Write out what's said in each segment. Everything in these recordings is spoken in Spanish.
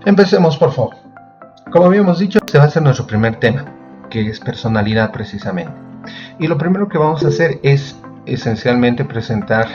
Empecemos, por favor. Como habíamos dicho, este va a ser nuestro primer tema, que es personalidad precisamente. Y lo primero que vamos a hacer es esencialmente presentar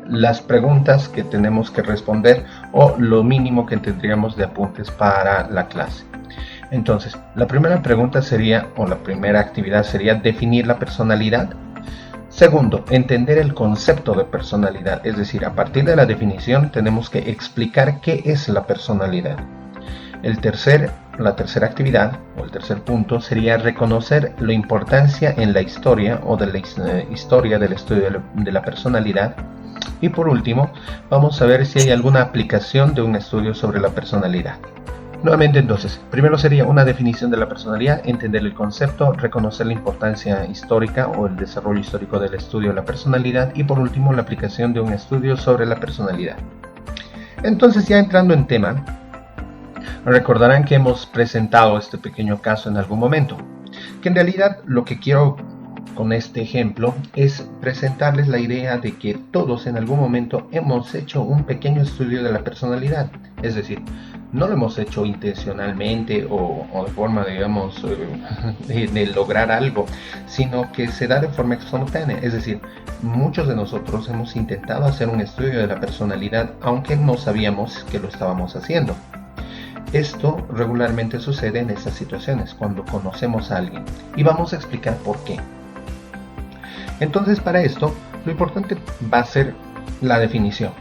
las preguntas que tenemos que responder o lo mínimo que tendríamos de apuntes para la clase. Entonces, la primera pregunta sería, o la primera actividad sería definir la personalidad. Segundo, entender el concepto de personalidad, es decir, a partir de la definición tenemos que explicar qué es la personalidad. La tercera actividad, o el tercer punto, sería reconocer la importancia en la historia o de la historia del estudio de la personalidad. Y por último, vamos a ver si hay alguna aplicación de un estudio sobre la personalidad. Nuevamente entonces, primero sería una definición de la personalidad, entender el concepto, reconocer la importancia histórica o el desarrollo histórico del estudio de la personalidad y por último la aplicación de un estudio sobre la personalidad. Entonces ya entrando en tema, recordarán que hemos presentado este pequeño caso en algún momento, que en realidad lo que quiero con este ejemplo es presentarles la idea de que todos en algún momento hemos hecho un pequeño estudio de la personalidad, es decir, no lo hemos hecho intencionalmente o de forma, digamos, de lograr algo, sino que se da de forma espontánea, es decir, muchos de nosotros hemos intentado hacer un estudio de la personalidad aunque no sabíamos que lo estábamos haciendo. Esto regularmente sucede en estas situaciones, cuando conocemos a alguien, y vamos a explicar por qué. Entonces, para esto, lo importante va a ser la definición.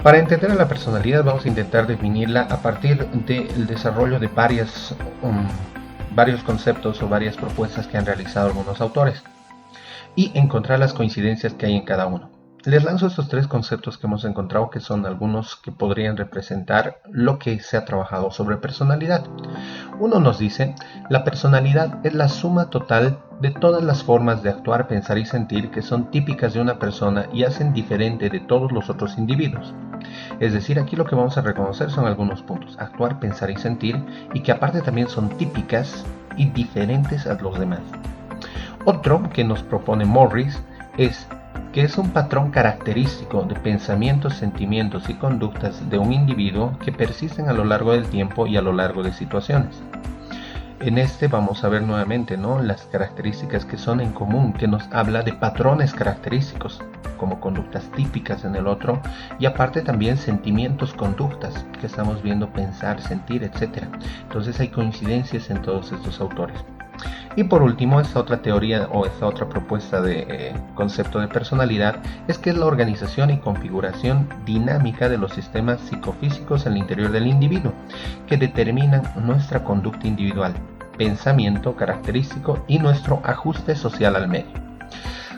Para entender a la personalidad vamos a intentar definirla a partir del desarrollo de varios conceptos o varias propuestas que han realizado algunos autores y encontrar las coincidencias que hay en cada uno. Les lanzo estos tres conceptos que hemos encontrado, que son algunos que podrían representar lo que se ha trabajado sobre personalidad. Uno nos dice, la personalidad es la suma total de todas las formas de actuar, pensar y sentir que son típicas de una persona y hacen diferente de todos los otros individuos. Es decir, aquí lo que vamos a reconocer son algunos puntos, actuar, pensar y sentir, y que aparte también son típicas y diferentes a los demás. Otro que nos propone Morris es que es un patrón característico de pensamientos, sentimientos y conductas de un individuo que persisten a lo largo del tiempo y a lo largo de situaciones. En este vamos a ver nuevamente, las características que son en común, que nos habla de patrones característicos, como conductas típicas en el otro, y aparte también sentimientos, conductas, que estamos viendo pensar, sentir, etc. Entonces hay coincidencias en todos estos autores. Y por último, esta otra teoría o esta otra propuesta de concepto de personalidad es que es la organización y configuración dinámica de los sistemas psicofísicos en el interior del individuo, que determinan nuestra conducta individual, pensamiento característico y nuestro ajuste social al medio.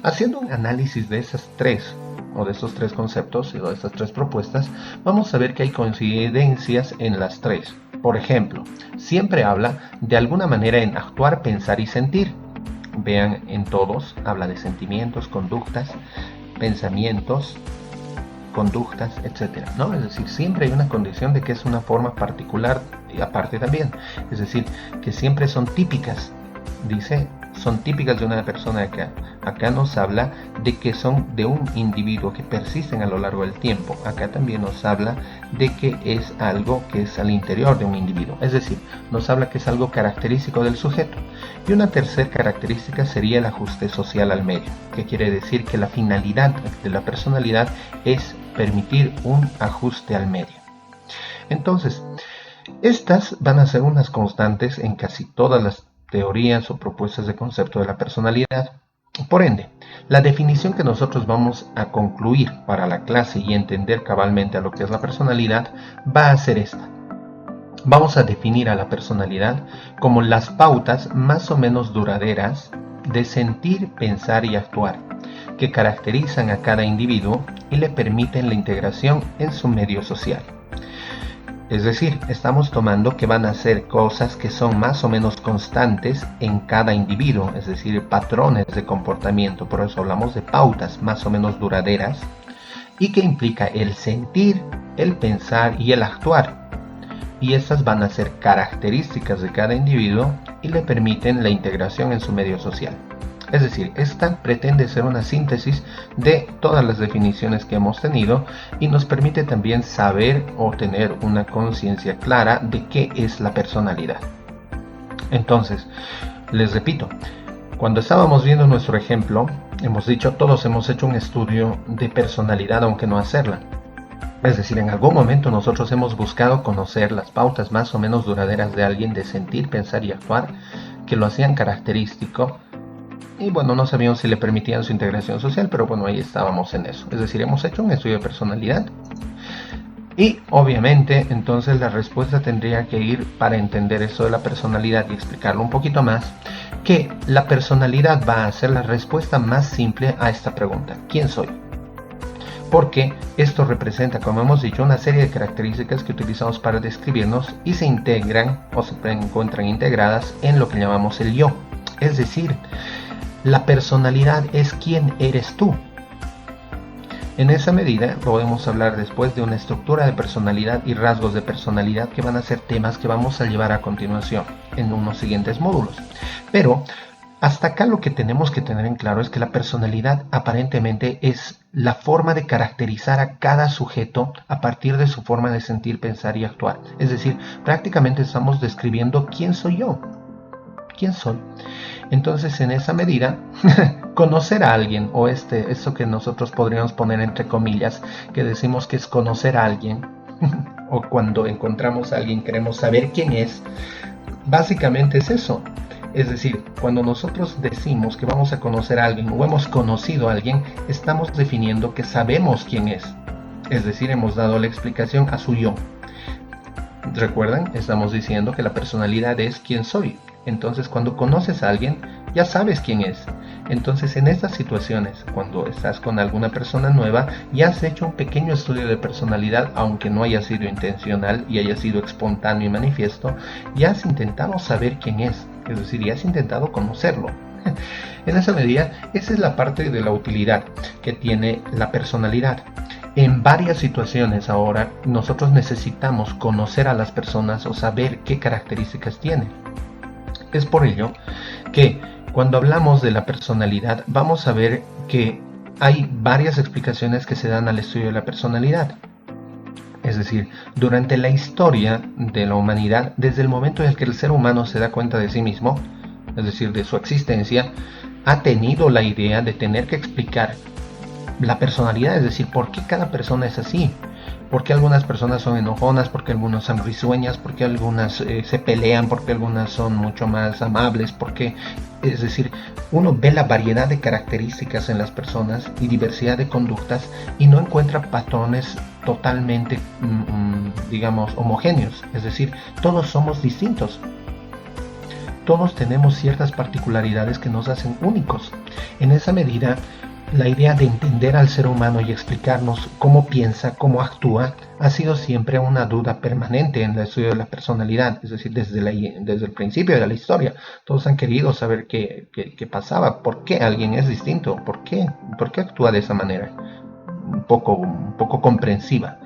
Haciendo un análisis de esas tres o de estos tres conceptos y de estas tres propuestas, vamos a ver que hay coincidencias en las tres. Por ejemplo, siempre habla de alguna manera en actuar, pensar y sentir. Vean, en todos habla de sentimientos, conductas, pensamientos, conductas, etc. Es decir, siempre hay una condición de que es una forma particular y aparte también. Es decir, que siempre son típicas. Dice, son típicas de una persona acá. Acá nos habla de que son de un individuo que persisten a lo largo del tiempo. Acá también nos habla de que es algo que es al interior de un individuo. Es decir, nos habla que es algo característico del sujeto. Y una tercera característica sería el ajuste social al medio, que quiere decir que la finalidad de la personalidad es permitir un ajuste al medio. Entonces, estas van a ser unas constantes en casi todas las teorías o propuestas de concepto de la personalidad. Por ende, la definición que nosotros vamos a concluir para la clase y entender cabalmente a lo que es la personalidad va a ser esta. Vamos a definir a la personalidad como las pautas más o menos duraderas de sentir, pensar y actuar, que caracterizan a cada individuo y le permiten la integración en su medio social. Es decir, estamos tomando que van a ser cosas que son más o menos constantes en cada individuo, es decir, patrones de comportamiento, por eso hablamos de pautas más o menos duraderas, y que implica el sentir, el pensar y el actuar. Y estas van a ser características de cada individuo y le permiten la integración en su medio social. Es decir, esta pretende ser una síntesis de todas las definiciones que hemos tenido y nos permite también saber o tener una conciencia clara de qué es la personalidad. Entonces, les repito, cuando estábamos viendo nuestro ejemplo, hemos dicho, todos hemos hecho un estudio de personalidad aunque no hacerla. Es decir, en algún momento nosotros hemos buscado conocer las pautas más o menos duraderas de alguien de sentir, pensar y actuar que lo hacían característico. Y bueno, no sabíamos si le permitían su integración social, pero bueno, ahí estábamos en eso. Es decir, hemos hecho un estudio de personalidad. Y obviamente, entonces la respuesta tendría que ir, para entender eso de la personalidad y explicarlo un poquito más, que la personalidad va a ser la respuesta más simple a esta pregunta: ¿quién soy? Porque esto representa, como hemos dicho, una serie de características que utilizamos para describirnos y se integran o se encuentran integradas en lo que llamamos el yo. Es decir, la personalidad es quién eres tú. En esa medida podemos hablar después de una estructura de personalidad y rasgos de personalidad, que van a ser temas que vamos a llevar a continuación en unos siguientes módulos. Pero hasta acá lo que tenemos que tener en claro es que la personalidad aparentemente es la forma de caracterizar a cada sujeto a partir de su forma de sentir, pensar y actuar. Es decir, prácticamente estamos describiendo quién soy yo. ¿Quién soy? Entonces, en esa medida, conocer a alguien, o eso que nosotros podríamos poner entre comillas, que decimos que es conocer a alguien, o cuando encontramos a alguien queremos saber quién es, básicamente es eso. Es decir, cuando nosotros decimos que vamos a conocer a alguien o hemos conocido a alguien, estamos definiendo que sabemos quién es. Es decir, hemos dado la explicación a su yo. ¿Recuerdan? Estamos diciendo que la personalidad es quién soy. Entonces, cuando conoces a alguien, ya sabes quién es. Entonces, en estas situaciones, cuando estás con alguna persona nueva, ya has hecho un pequeño estudio de personalidad, aunque no haya sido intencional y haya sido espontáneo y manifiesto, ya has intentado saber quién es decir, ya has intentado conocerlo. En esa medida, esa es la parte de la utilidad que tiene la personalidad. En varias situaciones ahora, nosotros necesitamos conocer a las personas o saber qué características tienen. Es por ello que cuando hablamos de la personalidad, vamos a ver que hay varias explicaciones que se dan al estudio de la personalidad. Es decir, durante la historia de la humanidad, desde el momento en el que el ser humano se da cuenta de sí mismo, es decir, de su existencia, ha tenido la idea de tener que explicar la personalidad, es decir, por qué cada persona es así. ¿Por qué algunas personas son enojonas? ¿Por qué algunas son risueñas? ¿Por qué algunas se pelean? ¿Por qué algunas son mucho más amables? ¿Por qué? Es decir, uno ve la variedad de características en las personas y diversidad de conductas y no encuentra patrones totalmente, digamos, homogéneos. Es decir, todos somos distintos. Todos tenemos ciertas particularidades que nos hacen únicos. En esa medida, la idea de entender al ser humano y explicarnos cómo piensa, cómo actúa, ha sido siempre una duda permanente en el estudio de la personalidad. Es decir, desde el principio de la historia, todos han querido saber qué pasaba, por qué alguien es distinto, por qué actúa de esa manera, un poco comprensiva.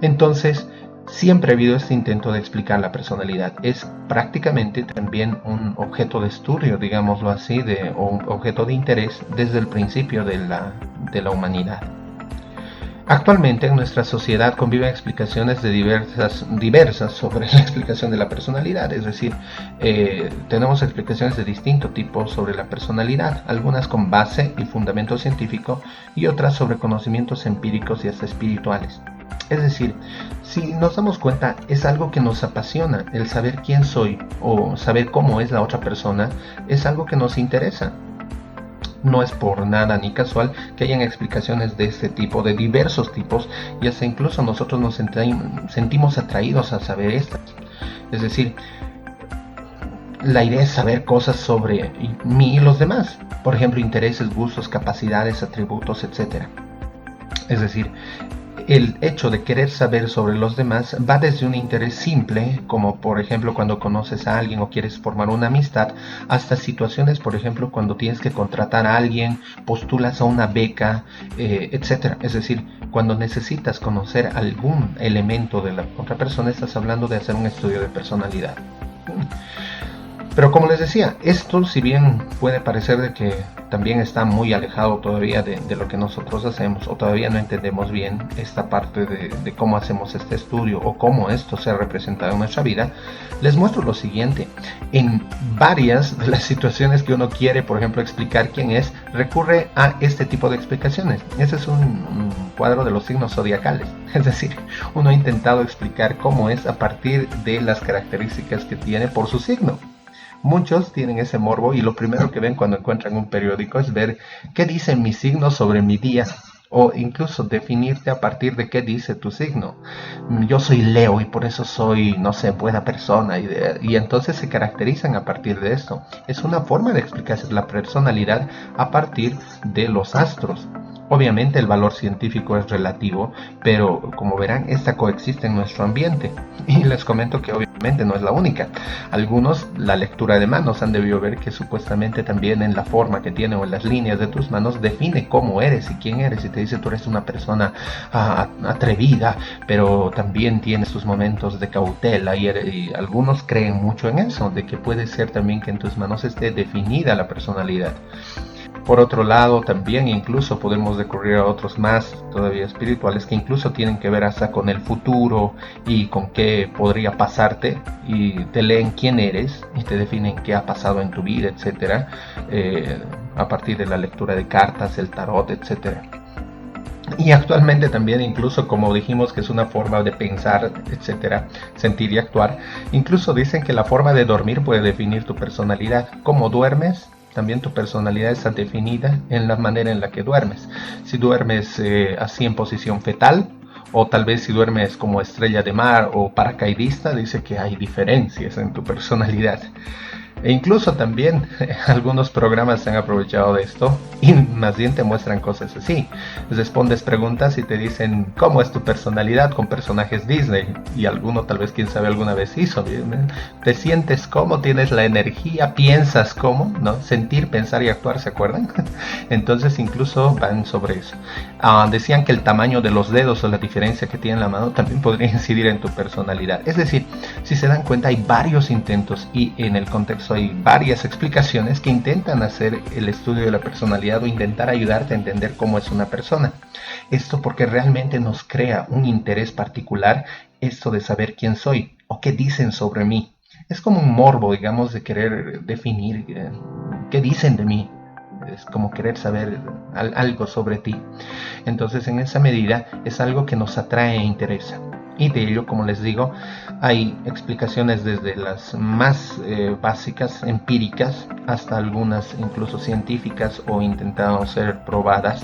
Entonces, siempre ha habido este intento de explicar la personalidad. Es prácticamente también un objeto de estudio, digámoslo así, o un objeto de interés desde el principio de la humanidad. Actualmente en nuestra sociedad conviven explicaciones diversas sobre la explicación de la personalidad. Es decir, tenemos explicaciones de distinto tipo sobre la personalidad, algunas con base y fundamento científico y otras sobre conocimientos empíricos y hasta espirituales. Es decir, si nos damos cuenta, es algo que nos apasiona. El saber quién soy o saber cómo es la otra persona es algo que nos interesa. No es por nada ni casual que hayan explicaciones de este tipo, de diversos tipos, y hasta incluso nosotros nos sentimos atraídos a saber estas. Es decir, la idea es saber cosas sobre mí y los demás. Por ejemplo, intereses, gustos, capacidades, atributos, etc. Es decir, el hecho de querer saber sobre los demás va desde un interés simple, como por ejemplo cuando conoces a alguien o quieres formar una amistad, hasta situaciones, por ejemplo, cuando tienes que contratar a alguien, postulas a una beca, etc. Es decir, cuando necesitas conocer algún elemento de la otra persona, estás hablando de hacer un estudio de personalidad. Pero como les decía, esto si bien puede parecer de que también está muy alejado todavía de lo que nosotros hacemos, o todavía no entendemos bien esta parte de cómo hacemos este estudio o cómo esto se ha representado en nuestra vida, les muestro lo siguiente. En varias de las situaciones que uno quiere, por ejemplo, explicar quién es, recurre a este tipo de explicaciones. Ese es un cuadro de los signos zodiacales. Es decir, uno ha intentado explicar cómo es a partir de las características que tiene por su signo. Muchos tienen ese morbo y lo primero que ven cuando encuentran un periódico es ver qué dice mi signo sobre mi día, o incluso definirte a partir de qué dice tu signo. Yo soy Leo y por eso soy, no sé, buena persona, y entonces se caracterizan a partir de esto. Es una forma de explicarse la personalidad a partir de los astros. Obviamente el valor científico es relativo, pero como verán, esta coexiste en nuestro ambiente. Y les comento que obviamente no es la única. Algunos, la lectura de manos, han debido ver que supuestamente también en la forma que tiene o en las líneas de tus manos define cómo eres y quién eres. Y te dice, tú eres una persona atrevida, pero también tienes tus momentos de cautela. Y algunos creen mucho en eso, de que puede ser también que en tus manos esté definida la personalidad. Por otro lado, también incluso podemos recurrir a otros más todavía espirituales que incluso tienen que ver hasta con el futuro y con qué podría pasarte, y te leen quién eres y te definen qué ha pasado en tu vida, etcétera, a partir de la lectura de cartas, el tarot, etcétera. Y actualmente también, incluso como dijimos que es una forma de pensar, etcétera, sentir y actuar, incluso dicen que la forma de dormir puede definir tu personalidad. ¿Cómo duermes? También tu personalidad está definida en la manera en la que duermes. Si duermes así en posición fetal, o tal vez si duermes como estrella de mar o paracaidista, dice que hay diferencias en tu personalidad. E incluso también algunos programas se han aprovechado de esto y más bien te muestran cosas así. Respondes preguntas y te dicen cómo es tu personalidad con personajes Disney, y alguno tal vez, quién sabe, alguna vez hizo. Te sientes cómo, tienes la energía, piensas cómo, ¿no? Sentir, pensar y actuar, ¿se acuerdan? Entonces incluso van sobre eso. Decían que el tamaño de los dedos o la diferencia que tiene la mano también podría incidir en tu personalidad. Es decir, si se dan cuenta, hay varios intentos y en el contexto hay varias explicaciones que intentan hacer el estudio de la personalidad o intentar ayudarte a entender cómo es una persona. Esto porque realmente nos crea un interés particular, esto de saber quién soy o qué dicen sobre mí. Es como un morbo, digamos, de querer definir qué dicen de mí. Es como querer saber algo sobre ti. Entonces, en esa medida, es algo que nos atrae e interesa. Y de ello, como les digo, hay explicaciones desde las más básicas, empíricas, hasta algunas incluso científicas o intentando ser probadas,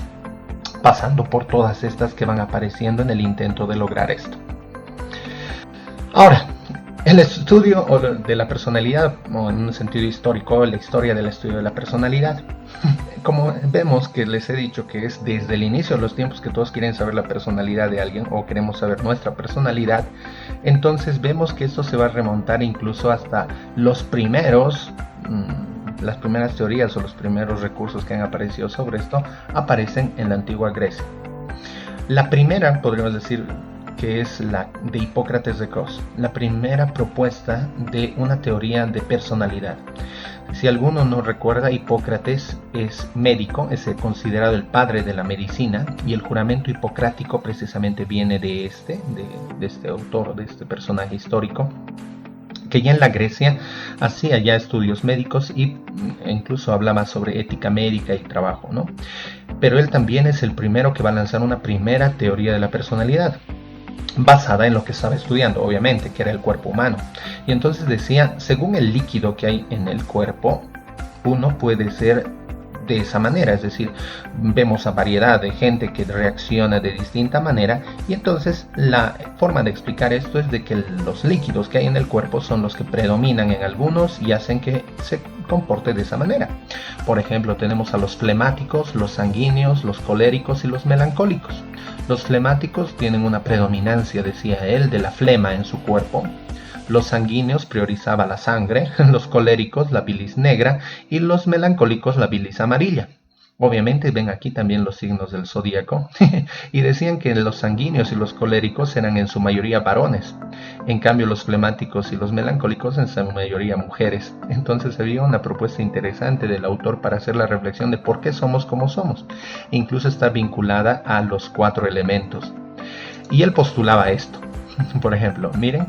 pasando por todas estas que van apareciendo en el intento de lograr esto. Ahora, el estudio de la personalidad, o en un sentido histórico, la historia del estudio de la personalidad. Como vemos que les he dicho que es desde el inicio de los tiempos que todos quieren saber la personalidad de alguien o queremos saber nuestra personalidad, entonces vemos que esto se va a remontar incluso hasta los primeros, las primeras teorías o los primeros recursos que han aparecido sobre esto aparecen en la antigua Grecia. La primera, podríamos decir, que es la de Hipócrates de Cos, la primera propuesta de una teoría de personalidad. Si alguno no recuerda, Hipócrates es médico, es considerado el padre de la medicina, y el juramento hipocrático precisamente viene de este autor, de este personaje histórico, que ya en la Grecia hacía ya estudios médicos e incluso hablaba sobre ética médica y trabajo, ¿no? Pero él también es el primero que va a lanzar una primera teoría de la personalidad, basada en lo que estaba estudiando, obviamente, que era el cuerpo humano. Y entonces decía, según el líquido que hay en el cuerpo, uno puede ser de esa manera, es decir, vemos a variedad de gente que reacciona de distinta manera, y entonces la forma de explicar esto es de que los líquidos que hay en el cuerpo son los que predominan en algunos y hacen que se comporte de esa manera. Por ejemplo, tenemos a los flemáticos, los sanguíneos, los coléricos y los melancólicos. Los flemáticos tienen una predominancia, decía él, de la flema en su cuerpo. Los sanguíneos priorizaba la sangre, los coléricos la bilis negra y los melancólicos la bilis amarilla. Obviamente ven aquí también los signos del zodíaco y decían que los sanguíneos y los coléricos eran en su mayoría varones, en cambio los flemáticos y los melancólicos en su mayoría mujeres. Entonces había una propuesta interesante del autor para hacer la reflexión de por qué somos como somos. Incluso está vinculada a los 4 elementos. Y él postulaba esto. Por ejemplo, miren,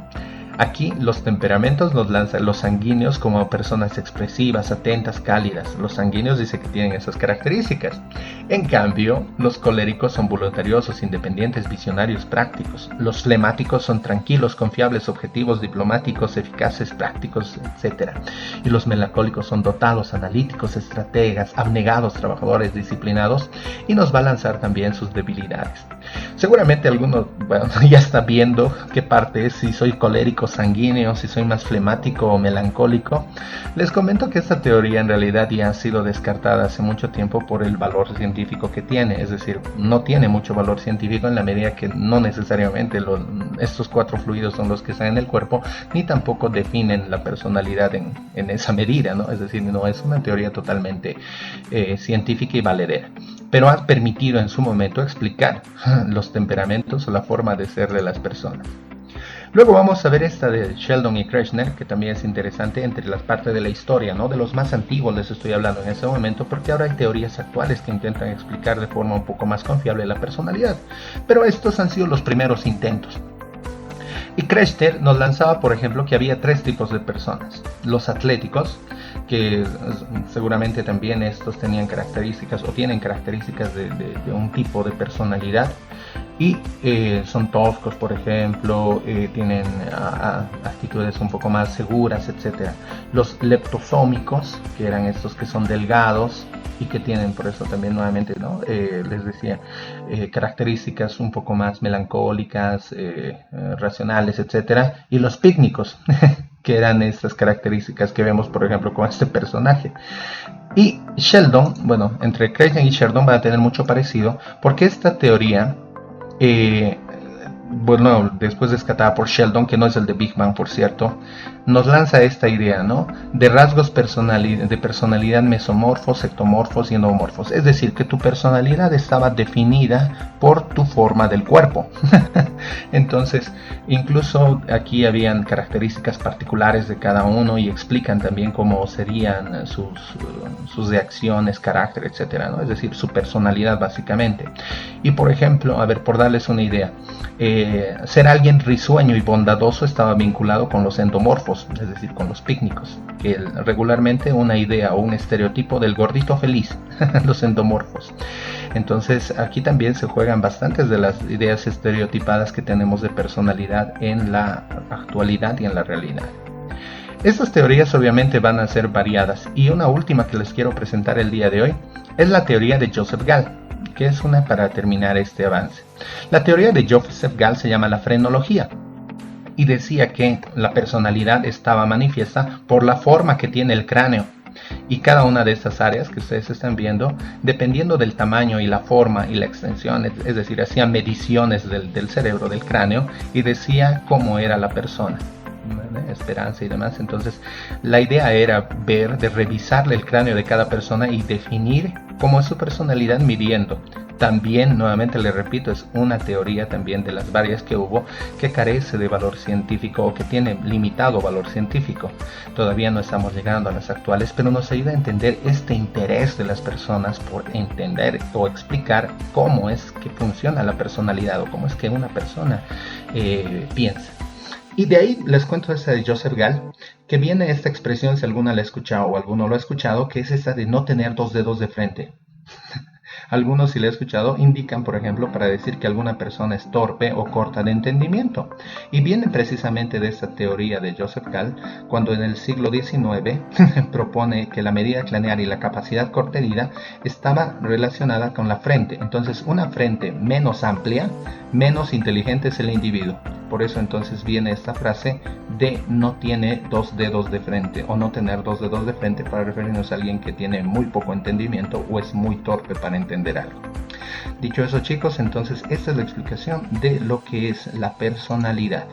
aquí los temperamentos los lanzan los sanguíneos como personas expresivas, atentas, cálidas. Los sanguíneos dice que tienen esas características. En cambio, los coléricos son voluntariosos, independientes, visionarios, prácticos. Los flemáticos son tranquilos, confiables, objetivos, diplomáticos, eficaces, prácticos, etc. Y los melancólicos son dotados, analíticos, estrategas, abnegados, trabajadores, disciplinados. Y nos va a lanzar también sus debilidades. Seguramente algunos, bueno, ya está viendo qué parte es, si soy colérico, sanguíneo, si soy más flemático o melancólico. Les comento que esta teoría en realidad ya ha sido descartada hace mucho tiempo por el valor científico que tiene, es decir, no tiene mucho valor científico en la medida que no necesariamente estos 4 fluidos son los que están en el cuerpo, ni tampoco definen la personalidad en esa medida, ¿no? Es decir, no es una teoría totalmente científica y valedera, pero ha permitido en su momento explicar los temperamentos o la forma de ser de las personas. Luego vamos a ver esta de Sheldon y Kreshner, que también es interesante entre las partes de la historia, ¿no? De los más antiguos les estoy hablando en este momento, porque ahora hay teorías actuales que intentan explicar de forma un poco más confiable la personalidad. Pero estos han sido los primeros intentos. Y Kreshner nos lanzaba, por ejemplo, que había 3 tipos de personas. Los atléticos, que seguramente también estos tenían características o tienen características de un tipo de personalidad. Y son toscos, por ejemplo, tienen actitudes un poco más seguras, etc. Los leptosómicos, que eran estos que son delgados y que tienen, por eso también nuevamente, ¿no? Les decía, características un poco más melancólicas, racionales, etc. Y los pícnicos, que eran estas características que vemos, por ejemplo, con este personaje. Y Sheldon, bueno, entre Kreshner y Sheldon van a tener mucho parecido, porque esta teoría, bueno, después rescatada por Sheldon, que no es el de Big Bang, por cierto, nos lanza esta idea, ¿no? De rasgos de personalidad mesomorfos, ectomorfos y endomorfos. Es decir, que tu personalidad estaba definida por tu forma del cuerpo. Entonces, incluso aquí habían características particulares de cada uno y explican también cómo serían sus reacciones, carácter, etcétera, ¿no? Es decir, su personalidad básicamente. Y por ejemplo, a ver, por darles una idea, ser alguien risueño y bondadoso estaba vinculado con los endomorfos, es decir, con los pícnicos, que regularmente una idea o un estereotipo del gordito feliz, los endomorfos. Entonces aquí también se juegan bastantes de las ideas estereotipadas que tenemos de personalidad en la actualidad y en la realidad. Estas teorías obviamente van a ser variadas, y una última que les quiero presentar el día de hoy es la teoría de Joseph Gall, que es una para terminar este avance. La teoría de Joseph Gall se llama la frenología y decía que la personalidad estaba manifiesta por la forma que tiene el cráneo, y cada una de estas áreas que ustedes están viendo, dependiendo del tamaño y la forma y la extensión, es decir, hacía mediciones del cerebro, del cráneo, y decía cómo era la persona, esperanza y demás. Entonces la idea era de revisarle el cráneo de cada persona y definir cómo es su personalidad midiendo. También, nuevamente le repito, es una teoría también de las varias que hubo, que carece de valor científico o que tiene limitado valor científico. Todavía no estamos llegando a las actuales, pero nos ayuda a entender este interés de las personas por entender o explicar cómo es que funciona la personalidad o cómo es que una persona piensa. Y de ahí les cuento esta de Joseph Gall, que viene esta expresión, si alguna la ha escuchado o alguno lo ha escuchado, que es esta de no tener 2 dedos de frente. Algunos, si lo he escuchado, indican, por ejemplo, para decir que alguna persona es torpe o corta de entendimiento. Y viene precisamente de esta teoría de Joseph Gall, cuando en el siglo XIX propone que la medida craneal y la capacidad corterida estaba relacionada con la frente. Entonces, una frente menos amplia, menos inteligente es el individuo. Por eso entonces viene esta frase de no tiene 2 dedos de frente, o no tener 2 dedos de frente, para referirnos a alguien que tiene muy poco entendimiento o es muy torpe para entender algo. Dicho eso, chicos, entonces esta es la explicación de lo que es la personalidad.